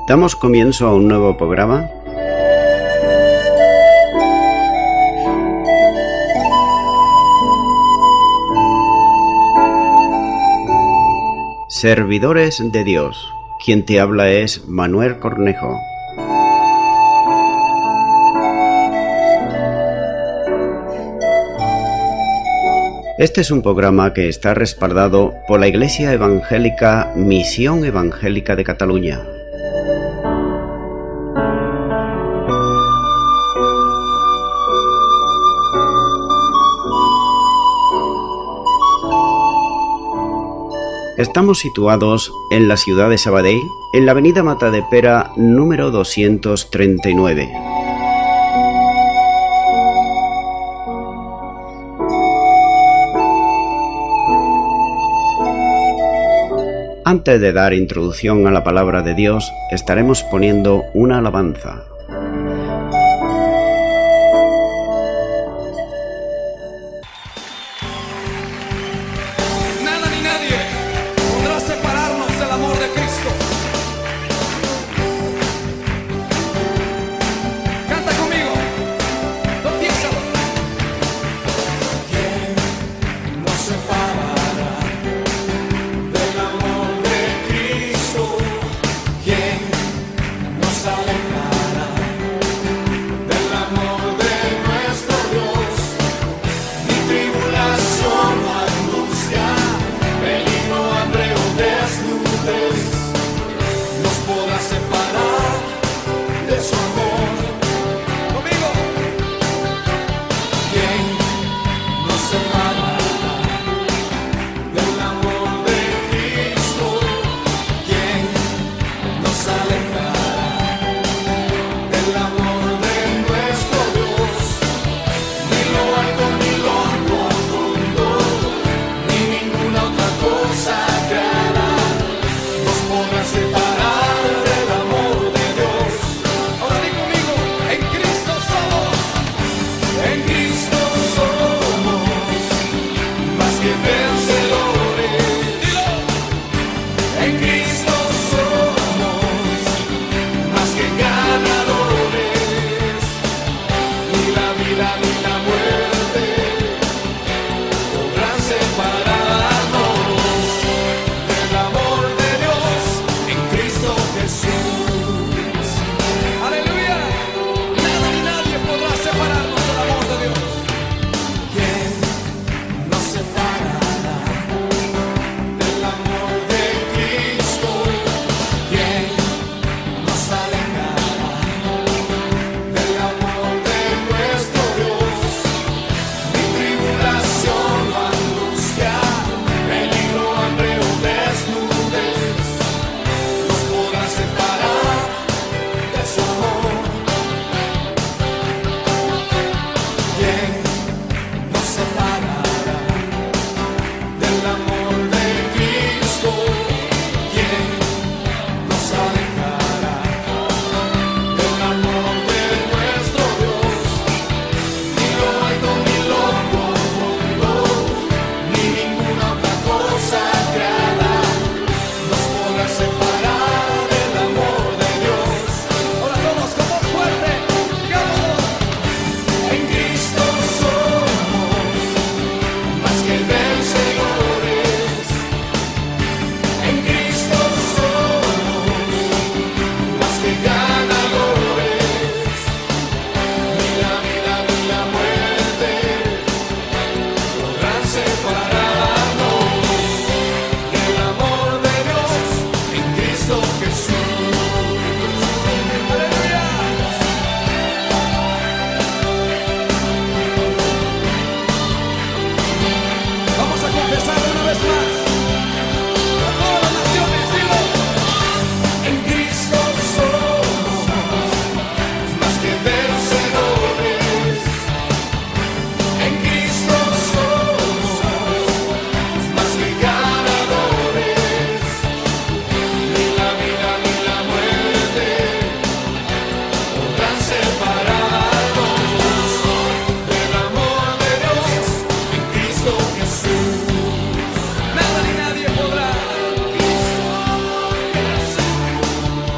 Damos comienzo a un nuevo programa. Servidores de Dios. Quien te habla es Manuel Cornejo. Este es un programa que está respaldado por la Iglesia Evangélica Misión Evangélica de Cataluña. Estamos situados en la ciudad de Sabadell, en la avenida Matadepera número 239. Antes de dar introducción a la palabra de Dios, estaremos poniendo una alabanza.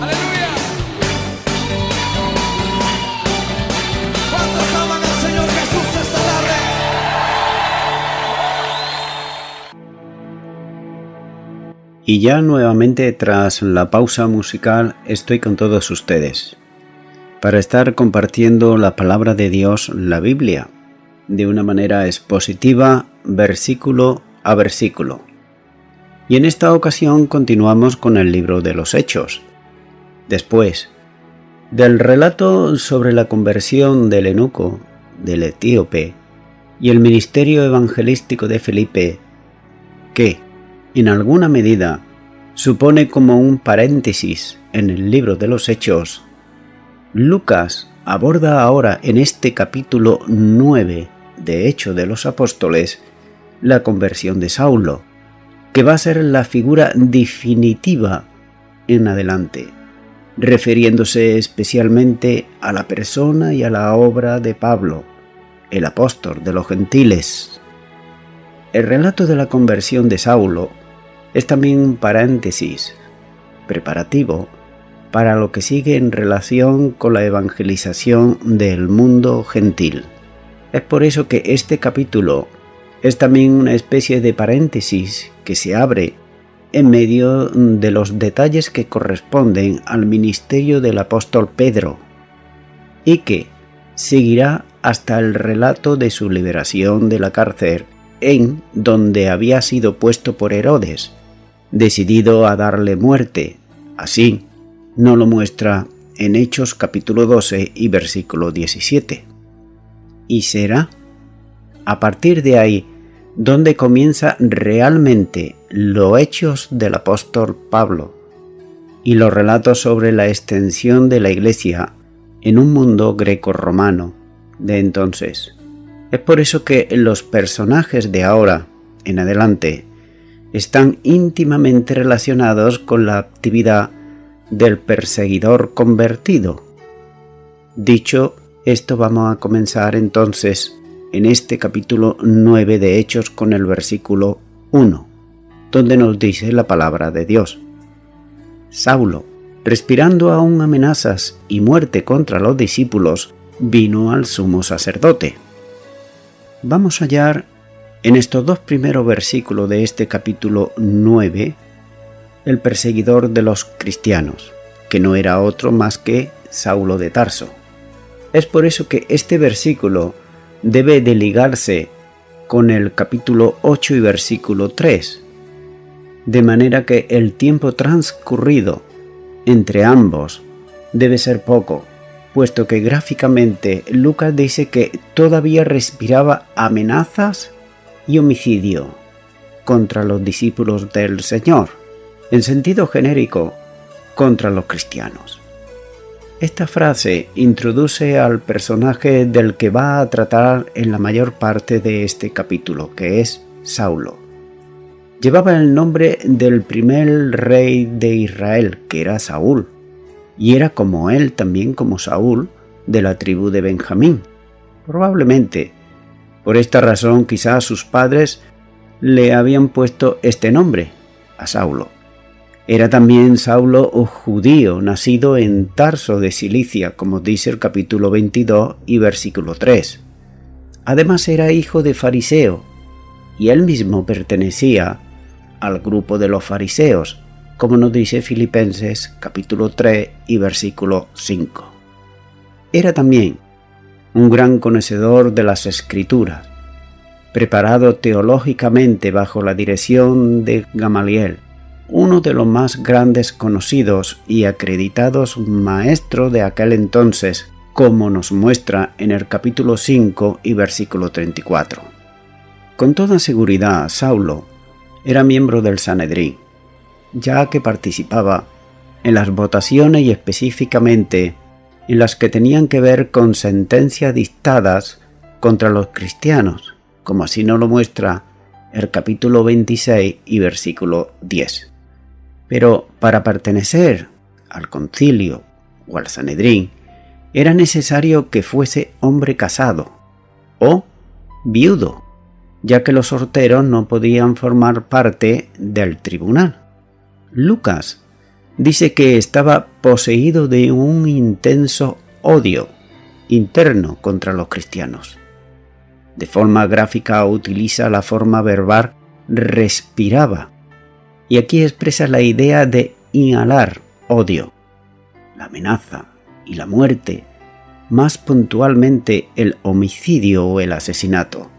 Aleluya. Y ya nuevamente tras la pausa musical estoy con todos ustedes para estar compartiendo la palabra de Dios, la Biblia, de una manera expositiva, versículo a versículo. Y en esta ocasión continuamos con el libro de los Hechos. Después del relato sobre la conversión del eunuco, del etíope, y el ministerio evangelístico de Felipe, que, en alguna medida, supone como un paréntesis en el libro de los Hechos, Lucas aborda ahora en este capítulo 9 de Hechos de los Apóstoles la conversión de Saulo, que va a ser la figura definitiva en adelante, refiriéndose especialmente a la persona y a la obra de Pablo, el apóstol de los gentiles. El relato de la conversión de Saulo es también un paréntesis preparativo para lo que sigue en relación con la evangelización del mundo gentil. Es por eso que este capítulo es también una especie de paréntesis que se abre en medio de los detalles que corresponden al ministerio del apóstol Pedro y que seguirá hasta el relato de su liberación de la cárcel en donde había sido puesto por Herodes, decidido a darle muerte. Así nos lo muestra en Hechos capítulo 12 y versículo 17. Y será a partir de ahí donde comienza realmente los hechos del apóstol Pablo y los relatos sobre la extensión de la Iglesia en un mundo greco-romano de entonces. Es por eso que los personajes de ahora en adelante están íntimamente relacionados con la actividad del perseguidor convertido. Dicho esto, vamos a comenzar entonces en este capítulo 9 de Hechos con el versículo 1, donde nos dice la palabra de Dios. Saulo, respirando aún amenazas y muerte contra los discípulos, vino al sumo sacerdote. Vamos a hallar en estos dos primeros versículos de este capítulo 9 el perseguidor de los cristianos, que no era otro más que Saulo de Tarso. Es por eso que este versículo debe de ligarse con el capítulo 8 y versículo 3, de manera que el tiempo transcurrido entre ambos debe ser poco, puesto que gráficamente Lucas dice que todavía respiraba amenazas y homicidio contra los discípulos del Señor, en sentido genérico, contra los cristianos. Esta frase introduce al personaje del que va a tratar en la mayor parte de este capítulo, que es Saulo. Llevaba el nombre del primer rey de Israel, que era Saúl, y era como él, también como Saúl, de la tribu de Benjamín. Probablemente, por esta razón, quizás sus padres le habían puesto este nombre a Saulo. Era también Saulo judío, nacido en Tarso de Cilicia, como dice el capítulo 22 y versículo 3. Además era hijo de fariseo, y él mismo pertenecía al grupo de los fariseos, como nos dice Filipenses capítulo 3 y versículo 5. Era también un gran conocedor de las Escrituras, preparado teológicamente bajo la dirección de Gamaliel, uno de los más grandes conocidos y acreditados maestros de aquel entonces, como nos muestra en el capítulo 5 y versículo 34. Con toda seguridad, Saulo era miembro del Sanedrín, ya que participaba en las votaciones y específicamente en las que tenían que ver con sentencias dictadas contra los cristianos, como así nos lo muestra el capítulo 26 y versículo 10. Pero para pertenecer al concilio o al Sanedrín era necesario que fuese hombre casado o viudo, ya que los solteros no podían formar parte del tribunal. Lucas dice que estaba poseído de un intenso odio interno contra los cristianos. De forma gráfica utiliza la forma verbal respiraba, y aquí expresa la idea de inhalar odio, la amenaza y la muerte, más puntualmente el homicidio o el asesinato.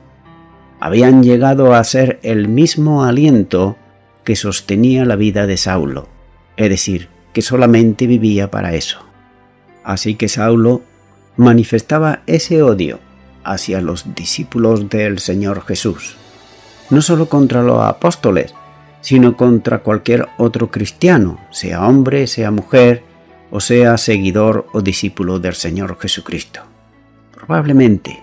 Habían llegado a ser el mismo aliento que sostenía la vida de Saulo, es decir, que solamente vivía para eso. Así que Saulo manifestaba ese odio hacia los discípulos del Señor Jesús, no solo contra los apóstoles, sino contra cualquier otro cristiano, sea hombre, sea mujer, o sea seguidor o discípulo del Señor Jesucristo. Probablemente,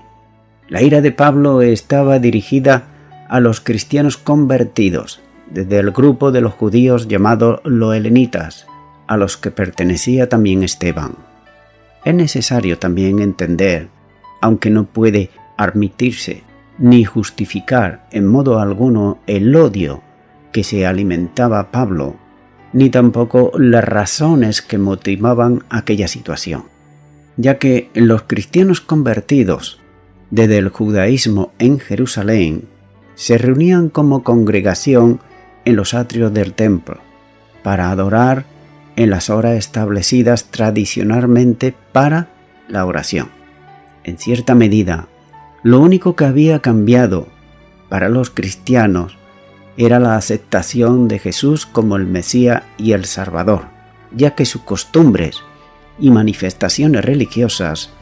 la ira de Pablo estaba dirigida a los cristianos convertidos, desde el grupo de los judíos llamados los helenitas, a los que pertenecía también Esteban. Es necesario también entender, aunque no puede admitirse ni justificar en modo alguno el odio que se alimentaba Pablo, ni tampoco las razones que motivaban aquella situación, ya que los cristianos convertidos desde el judaísmo en Jerusalén se reunían como congregación en los atrios del templo para adorar en las horas establecidas tradicionalmente para la oración. En cierta medida, lo único que había cambiado para los cristianos era la aceptación de Jesús como el Mesías y el Salvador, ya que sus costumbres y manifestaciones religiosas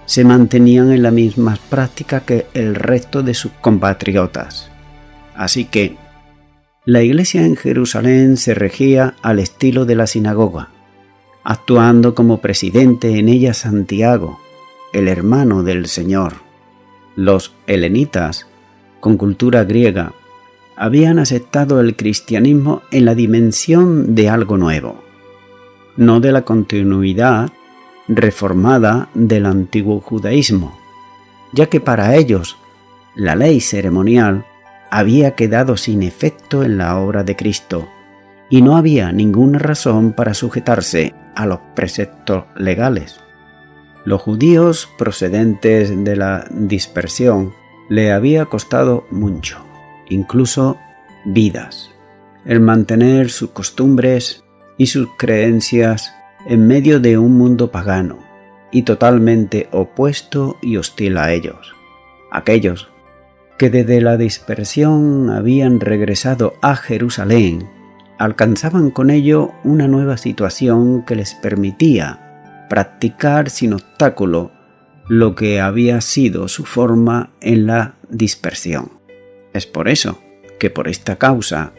se mantenían en la misma práctica que el resto de sus compatriotas. Así que la iglesia en Jerusalén se regía al estilo de la sinagoga, actuando como presidente en ella Santiago, el hermano del Señor. Los helenitas, con cultura griega, habían aceptado el cristianismo en la dimensión de algo nuevo, no de la continuidad reformada del antiguo judaísmo, ya que para ellos la ley ceremonial había quedado sin efecto en la obra de Cristo y no había ninguna razón para sujetarse a los preceptos legales. Los judíos procedentes de la dispersión le había costado mucho, incluso vidas, el mantener sus costumbres y sus creencias en medio de un mundo pagano y totalmente opuesto y hostil a ellos. Aquellos que desde la dispersión habían regresado a Jerusalén alcanzaban con ello una nueva situación que les permitía practicar sin obstáculo lo que había sido su forma en la dispersión. Es por eso que por esta causa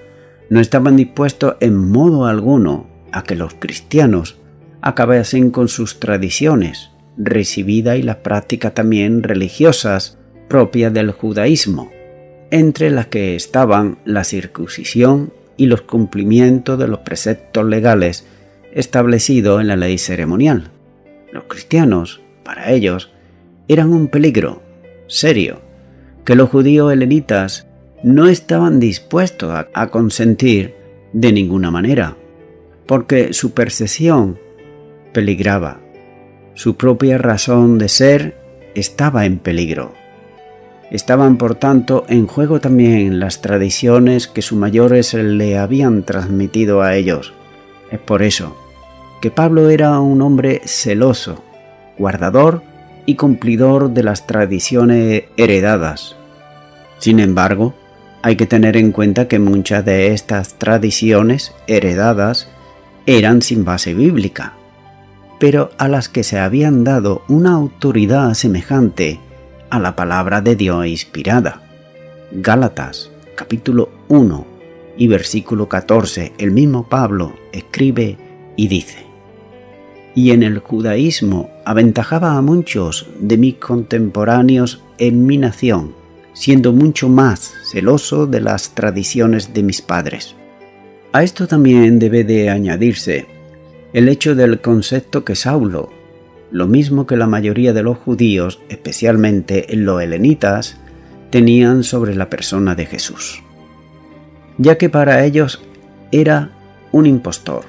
no estaban dispuestos en modo alguno a que los cristianos acabasen con sus tradiciones, recibidas y las prácticas también religiosas propias del judaísmo, entre las que estaban la circuncisión y los cumplimientos de los preceptos legales establecidos en la ley ceremonial. Los cristianos, para ellos, eran un peligro serio que los judíos helenitas no estaban dispuestos a consentir de ninguna manera, porque su percepción peligraba, su propia razón de ser estaba en peligro. Estaban por tanto en juego también las tradiciones que sus mayores le habían transmitido a ellos. Es por eso que Pablo era un hombre celoso, guardador y cumplidor de las tradiciones heredadas. Sin embargo, hay que tener en cuenta que muchas de estas tradiciones heredadas eran sin base bíblica, pero a las que se habían dado una autoridad semejante a la palabra de Dios inspirada. Gálatas, capítulo 1 y versículo 14, el mismo Pablo escribe y dice: «Y en el judaísmo aventajaba a muchos de mis contemporáneos en mi nación, siendo mucho más celoso de las tradiciones de mis padres». A esto también debe de añadirse el hecho del concepto que Saulo, lo mismo que la mayoría de los judíos, especialmente los helenitas, tenían sobre la persona de Jesús, ya que para ellos era un impostor.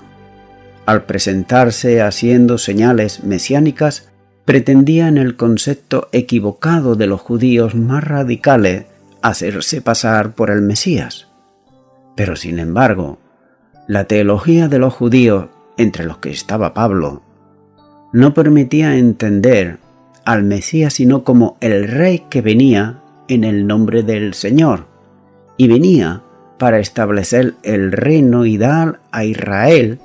Al presentarse haciendo señales mesiánicas, pretendía en el concepto equivocado de los judíos más radicales hacerse pasar por el Mesías. Pero sin embargo, La teología de los judíos, entre los que estaba Pablo, no permitía entender al Mesías sino como el rey que venía en el nombre del Señor, y venía para establecer el reino y dar a Israel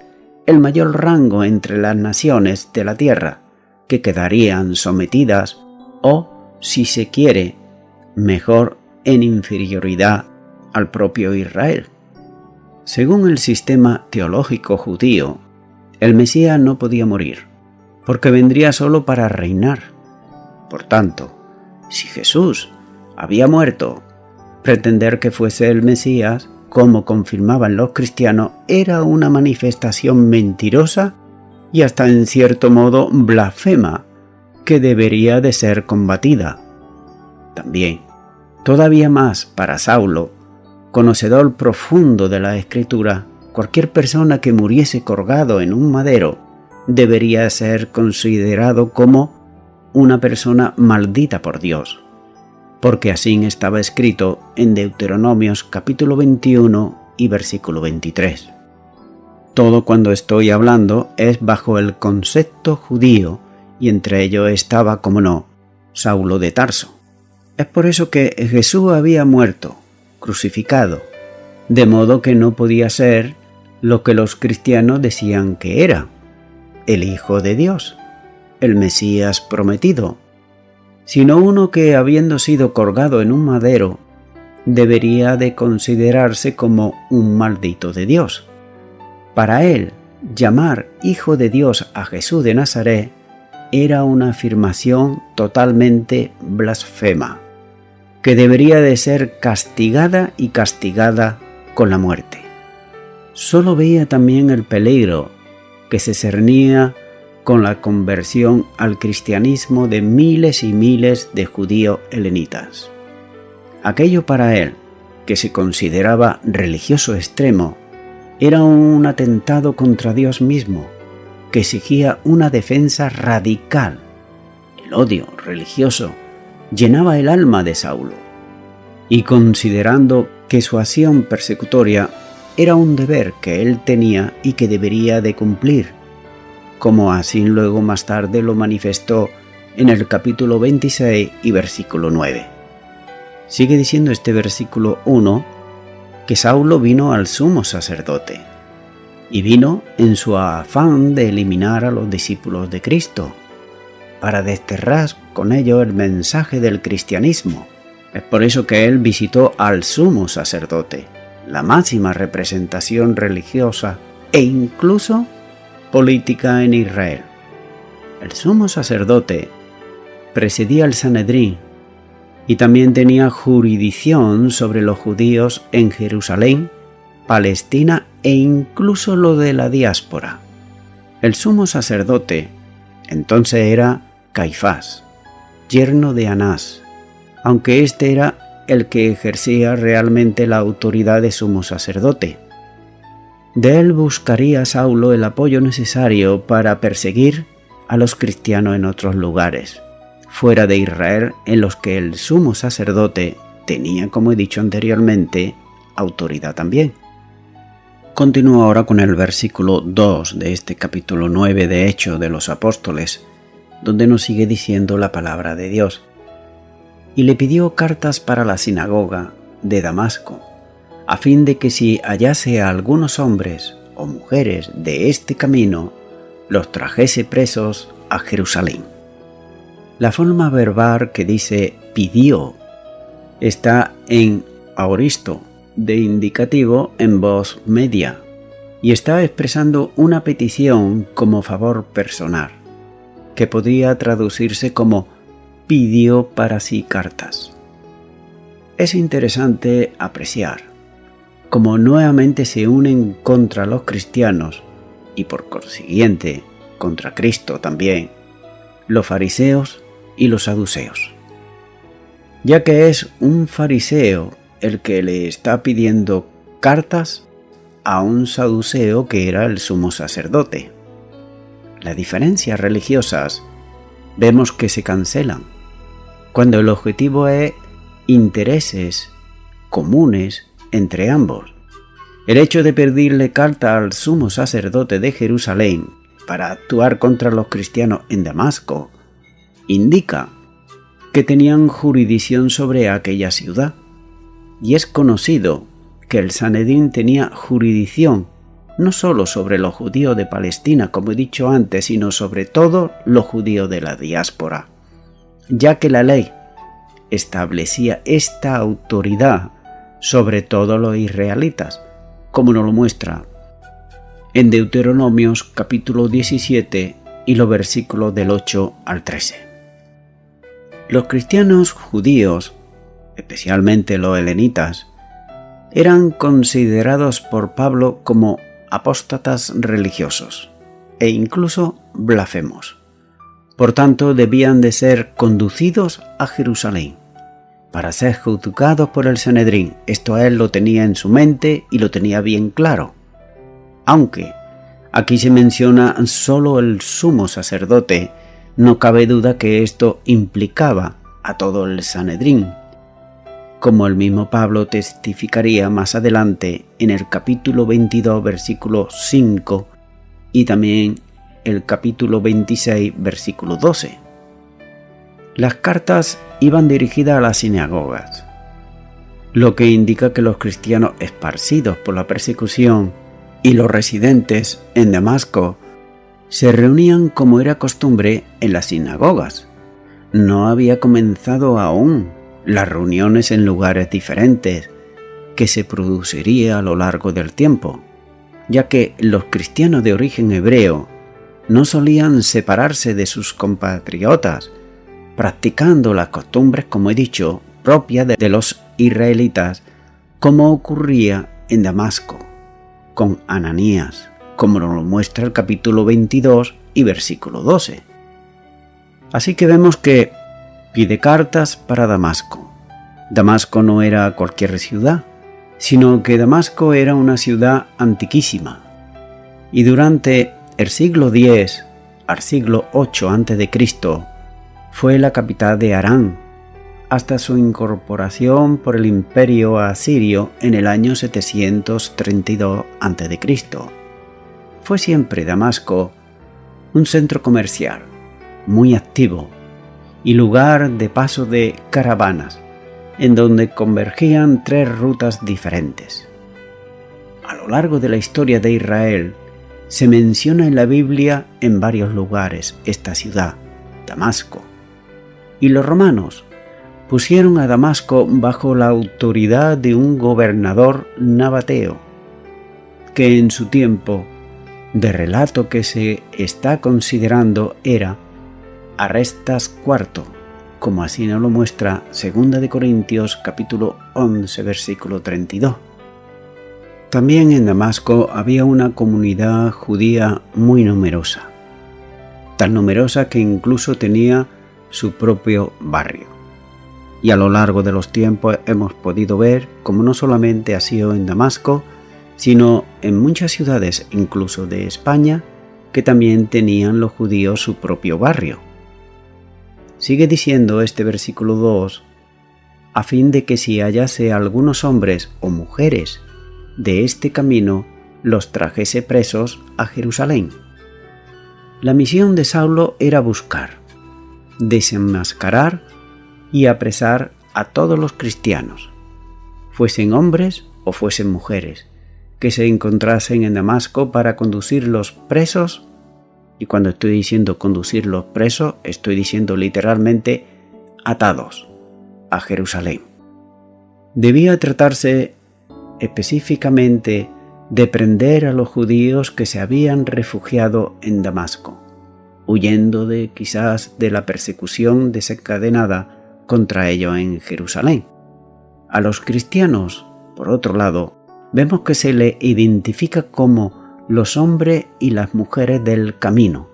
el mayor rango entre las naciones de la tierra, que quedarían sometidas o, si se quiere, mejor en inferioridad al propio Israel. Según el sistema teológico judío, el Mesías no podía morir, porque vendría solo para reinar. Por tanto, si Jesús había muerto, pretender que fuese el Mesías, como confirmaban los cristianos, era una manifestación mentirosa y hasta en cierto modo blasfema, que debería de ser combatida. También, todavía más para Saulo, conocedor profundo de la Escritura, cualquier persona que muriese colgado en un madero debería ser considerado como una persona maldita por Dios, porque así estaba escrito en Deuteronomios capítulo 21 y versículo 23. Todo cuando estoy hablando es bajo el concepto judío, y entre ellos estaba, como no, Saulo de Tarso. Es por eso que Jesús había muerto, crucificado, de modo que no podía ser lo que los cristianos decían que era, el Hijo de Dios, el Mesías prometido, sino uno que, habiendo sido colgado en un madero, debería de considerarse como un maldito de Dios. Para él, llamar Hijo de Dios a Jesús de Nazaret era una afirmación totalmente blasfema, que debería de ser castigada y castigada con la muerte. Solo veía también el peligro que se cernía con la conversión al cristianismo de miles y miles de judíos helenitas. Aquello para él, que se consideraba religioso extremo, era un atentado contra Dios mismo, que exigía una defensa radical. El odio religioso llenaba el alma de Saulo, y considerando que su acción persecutoria era un deber que él tenía y que debería de cumplir, como así luego más tarde lo manifestó en el capítulo 26 y versículo 9. Sigue diciendo este versículo 1 que Saulo vino al sumo sacerdote, y vino en su afán de eliminar a los discípulos de Cristo, para desterrar con ello el mensaje del cristianismo. Es por eso que él visitó al sumo sacerdote, la máxima representación religiosa e incluso política en Israel. El sumo sacerdote presidía el Sanedrín y también tenía jurisdicción sobre los judíos en Jerusalén, Palestina e incluso lo de la diáspora. El sumo sacerdote entonces era Caifás, yerno de Anás, aunque este era el que ejercía realmente la autoridad de sumo sacerdote. De él buscaría Saulo el apoyo necesario para perseguir a los cristianos en otros lugares, fuera de Israel, en los que el sumo sacerdote tenía, como he dicho anteriormente, autoridad también. Continúo ahora con el versículo 2 de este capítulo 9 de Hechos de los Apóstoles, donde nos sigue diciendo la palabra de Dios. Y le pidió cartas para la sinagoga de Damasco, a fin de que si hallase a algunos hombres o mujeres de este camino, los trajese presos a Jerusalén. La forma verbal que dice pidió está en aoristo, de indicativo en voz media, y está expresando una petición como favor personal, que podría traducirse como pidió para sí cartas. Es interesante apreciar cómo nuevamente se unen contra los cristianos y por consiguiente contra Cristo también los fariseos y los saduceos, ya que es un fariseo el que le está pidiendo cartas a un saduceo que era el sumo sacerdote. Las diferencias religiosas vemos que se cancelan cuando el objetivo es intereses comunes entre ambos. El hecho de pedirle carta al sumo sacerdote de Jerusalén para actuar contra los cristianos en Damasco indica que tenían jurisdicción sobre aquella ciudad, y es conocido que el Sanedrín tenía jurisdicción no solo sobre los judíos de Palestina, como he dicho antes, sino sobre todo los judíos de la diáspora, ya que la ley establecía esta autoridad sobre todos los israelitas, como nos lo muestra en Deuteronomios capítulo 17 y los versículos del 8 al 13. Los cristianos judíos, especialmente los helenitas, eran considerados por Pablo como apóstatas religiosos e incluso blasfemos. Por tanto, debían de ser conducidos a Jerusalén para ser juzgados por el Sanedrín. Esto él lo tenía en su mente y lo tenía bien claro. Aunque aquí se menciona solo el sumo sacerdote, no cabe duda que esto implicaba a todo el Sanedrín, como el mismo Pablo testificaría más adelante en el capítulo 22, versículo 5 y también el capítulo 26, versículo 12. Las cartas iban dirigidas a las sinagogas, lo que indica que los cristianos esparcidos por la persecución y los residentes en Damasco se reunían como era costumbre en las sinagogas. No había comenzado aún las reuniones en lugares diferentes que se produciría a lo largo del tiempo, ya que los cristianos de origen hebreo no solían separarse de sus compatriotas, practicando las costumbres, como he dicho, propias de los israelitas, como ocurría en Damasco con Ananías, como nos lo muestra el capítulo 22 y versículo 12. Así que vemos que pide cartas para Damasco. Damasco no era cualquier ciudad, sino que Damasco era una ciudad antiquísima. Y durante el siglo X al siglo VIII a.C. fue la capital de Harán, hasta su incorporación por el imperio asirio en el año 732 a.C. Fue siempre Damasco un centro comercial muy activo y lugar de paso de caravanas, en donde convergían tres rutas diferentes. A lo largo de la historia de Israel, se menciona en la Biblia en varios lugares esta ciudad, Damasco, y los romanos pusieron a Damasco bajo la autoridad de un gobernador nabateo, que en su tiempo de relato que se está considerando era Arestas IV, como así nos lo muestra 2 de Corintios capítulo 11 versículo 32. También en Damasco había una comunidad judía muy numerosa, tan numerosa que incluso tenía su propio barrio. Y a lo largo de los tiempos hemos podido ver cómo no solamente ha sido en Damasco, sino en muchas ciudades, incluso de España, que también tenían los judíos su propio barrio. Sigue diciendo este versículo 2, a fin de que si hallase algunos hombres o mujeres de este camino, los trajese presos a Jerusalén. La misión de Saulo era buscar, desenmascarar y apresar a todos los cristianos, fuesen hombres o fuesen mujeres, que se encontrasen en Damasco para conducirlos presos. Y cuando estoy diciendo conducirlos presos, estoy diciendo literalmente atados a Jerusalén. Debía tratarse específicamente de prender a los judíos que se habían refugiado en Damasco, huyendo quizás de la persecución desencadenada contra ellos en Jerusalén. A los cristianos, por otro lado, vemos que se les identifica como los hombres y las mujeres del camino.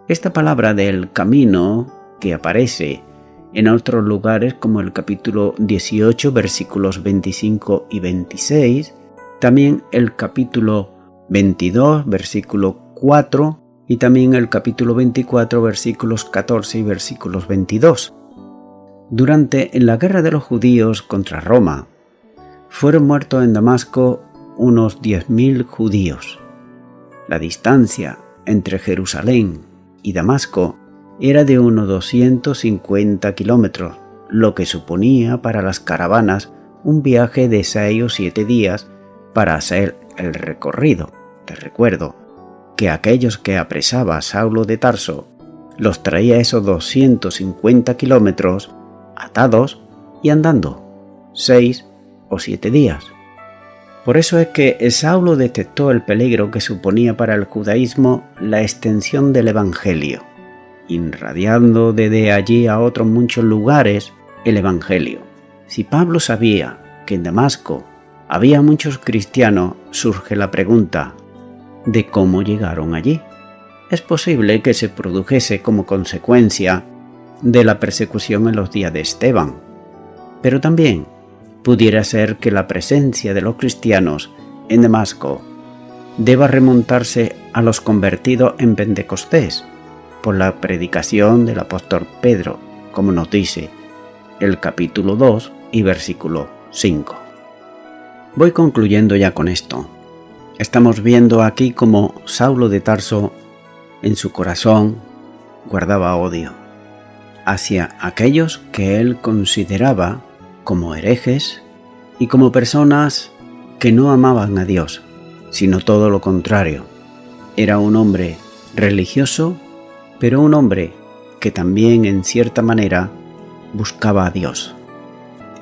Esta palabra del camino, que aparece en otros lugares como el capítulo 18 versículos 25 y 26, también el capítulo 22 versículo 4 y también el capítulo 24 versículos 14 y versículos 22. Durante la guerra de los judíos contra Roma, fueron muertos en Damasco unos 10.000 judíos. La distancia entre Jerusalén y Damasco era de unos 250 kilómetros, lo que suponía para las caravanas un viaje de 6 o 7 días para hacer el recorrido. Te recuerdo que aquellos que apresaba Saulo de Tarso los traía esos 250 kilómetros atados y andando 6 o 7 días. Por eso es que Saulo detectó el peligro que suponía para el judaísmo la extensión del Evangelio, irradiando desde allí a otros muchos lugares el Evangelio. Si Pablo sabía que en Damasco había muchos cristianos, surge la pregunta de cómo llegaron allí. Es posible que se produjese como consecuencia de la persecución en los días de Esteban, pero también pudiera ser que la presencia de los cristianos en Damasco deba remontarse a los convertidos en Pentecostés por la predicación del apóstol Pedro, como nos dice el capítulo 2 y versículo 5. Voy concluyendo ya con esto. Estamos viendo aquí cómo Saulo de Tarso en su corazón guardaba odio hacia aquellos que él consideraba como herejes y como personas que no amaban a Dios, sino todo lo contrario. Era un hombre religioso, pero un hombre que también en cierta manera buscaba a Dios.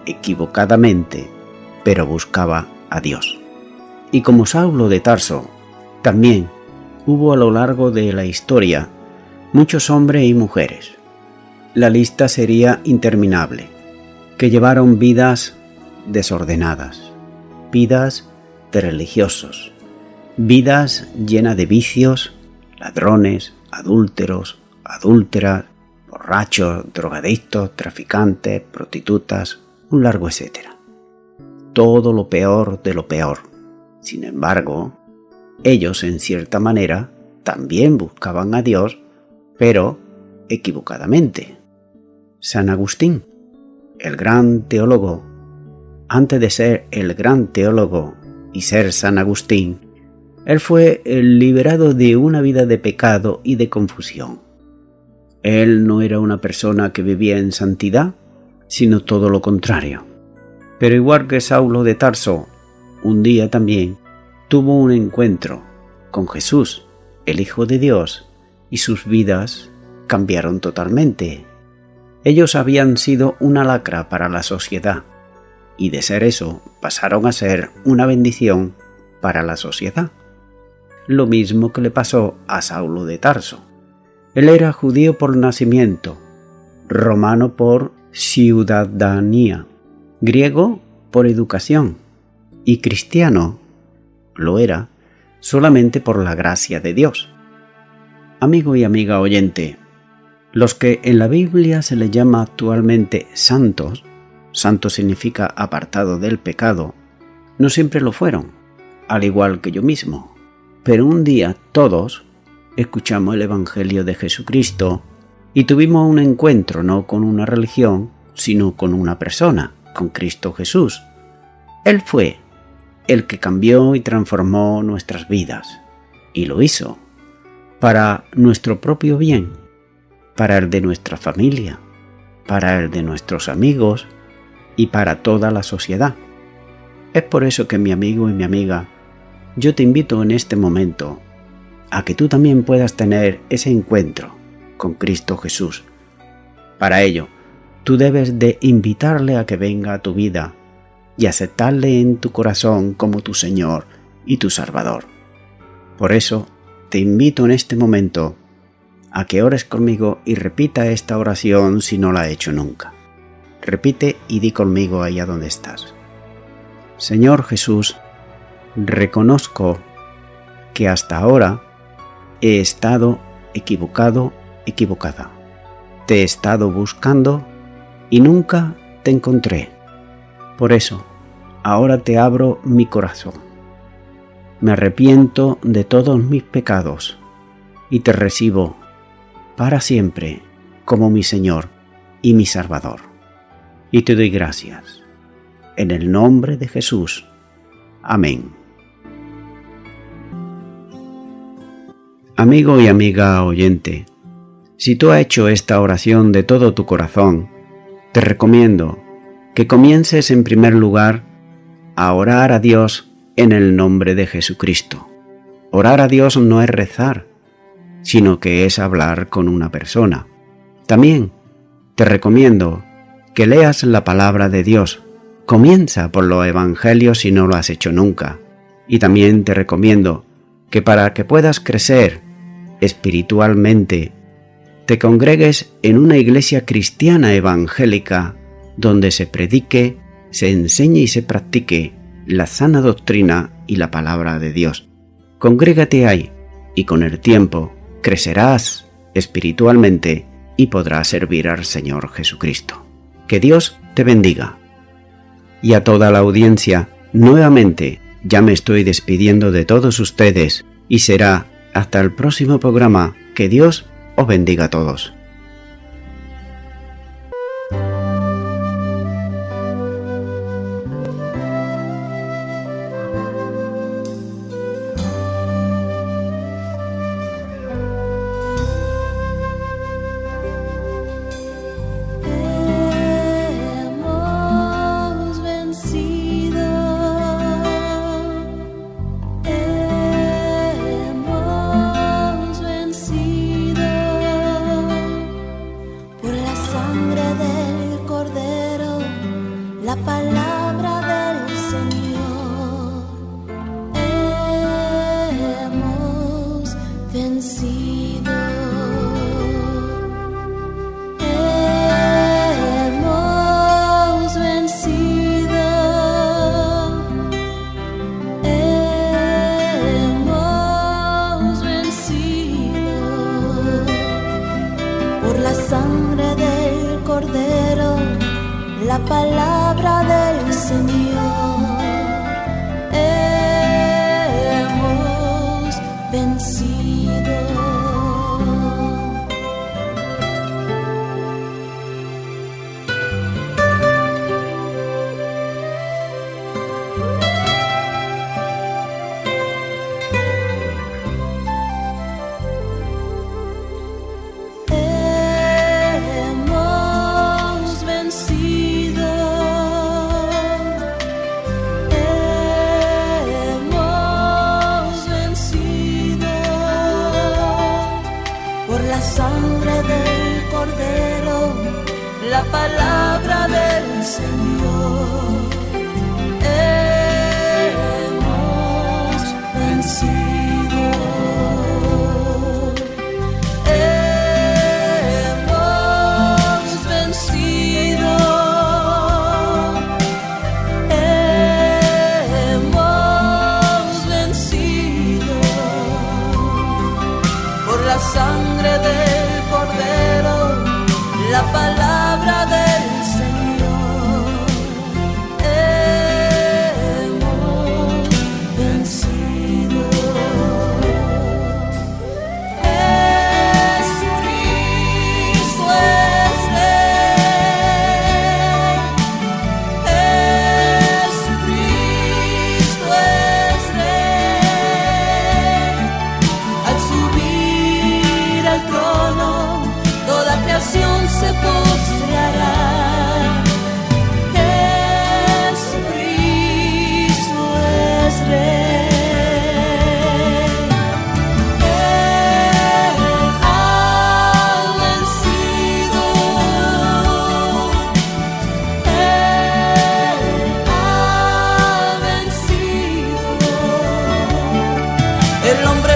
Equivocadamente, pero buscaba a Dios. Y como Saulo de Tarso, también hubo a lo largo de la historia muchos hombres y mujeres. La lista sería interminable, que llevaron vidas desordenadas, vidas de religiosos, vidas llenas de vicios, ladrones, adúlteros, adúlteras, borrachos, drogadictos, traficantes, prostitutas, un largo etcétera. Todo lo peor de lo peor. Sin embargo, ellos en cierta manera también buscaban a Dios, pero equivocadamente. San Agustín, el gran teólogo, antes de ser el gran teólogo y ser San Agustín, él fue el liberado de una vida de pecado y de confusión. Él no era una persona que vivía en santidad, sino todo lo contrario. Pero igual que Saulo de Tarso, un día también tuvo un encuentro con Jesús, el Hijo de Dios, y sus vidas cambiaron totalmente. Ellos habían sido una lacra para la sociedad, y de ser eso pasaron a ser una bendición para la sociedad. Lo mismo que le pasó a Saulo de Tarso. Él era judío por nacimiento, romano por ciudadanía, griego por educación y cristiano lo era solamente por la gracia de Dios. Amigo y amiga oyente, los que en la Biblia se les llama actualmente santos, santo significa apartado del pecado, no siempre lo fueron, al igual que yo mismo, pero un día todos escuchamos el Evangelio de Jesucristo y tuvimos un encuentro no con una religión, sino con una persona, con Cristo Jesús. Él fue el que cambió y transformó nuestras vidas, y lo hizo para nuestro propio bien, para el de nuestra familia, para el de nuestros amigos y para toda la sociedad. Es por eso que mi amigo y mi amiga, yo te invito en este momento a que tú también puedas tener ese encuentro con Cristo Jesús. Para ello, tú debes de invitarle a que venga a tu vida y aceptarle en tu corazón como tu Señor y tu Salvador. Por eso, te invito en este momento a que ores conmigo y repita esta oración si no la has hecho nunca. Repite y di conmigo allá donde estás. Señor Jesús, reconozco que hasta ahora he estado equivocado, equivocada. Te he estado buscando y nunca te encontré. Por eso, ahora te abro mi corazón. Me arrepiento de todos mis pecados y te recibo para siempre como mi Señor y mi Salvador. Y te doy gracias. En el nombre de Jesús. Amén Amigo y amiga oyente, si tú has hecho esta oración de todo tu corazón, te recomiendo que comiences en primer lugar a orar a Dios en el nombre de Jesucristo. Orar a Dios no es rezar, sino que es hablar con una persona. También te recomiendo que leas la palabra de Dios. Comienza por los evangelios si no lo has hecho nunca. Y también te recomiendo que para que puedas crecer espiritualmente, te congregues en una iglesia cristiana evangélica donde se predique, se enseñe y se practique la sana doctrina y la palabra de Dios. Congrégate ahí y con el tiempo crecerás espiritualmente y podrás servir al Señor Jesucristo. Que Dios te bendiga. Y a toda la audiencia, nuevamente ya me estoy despidiendo de todos ustedes y será hasta el próximo programa. Que Dios os bendiga a todos. La palabra del Señor, hemos vencido, hemos vencido, hemos vencido, por la sangre del Cordero, la palabra del Señor, hemos vencido. La sangre del Cordero, la palabra del Señor, hemos vencido, hemos vencido, hemos vencido, por la sangre del Cordero, la palabra del Señor, hemos vencido. Jesucristo es Rey, Jesucristo es Rey. Al subir al trono, toda creación se postrará. Jesucristo es Rey. Él ha vencido. Él ha vencido. El hombre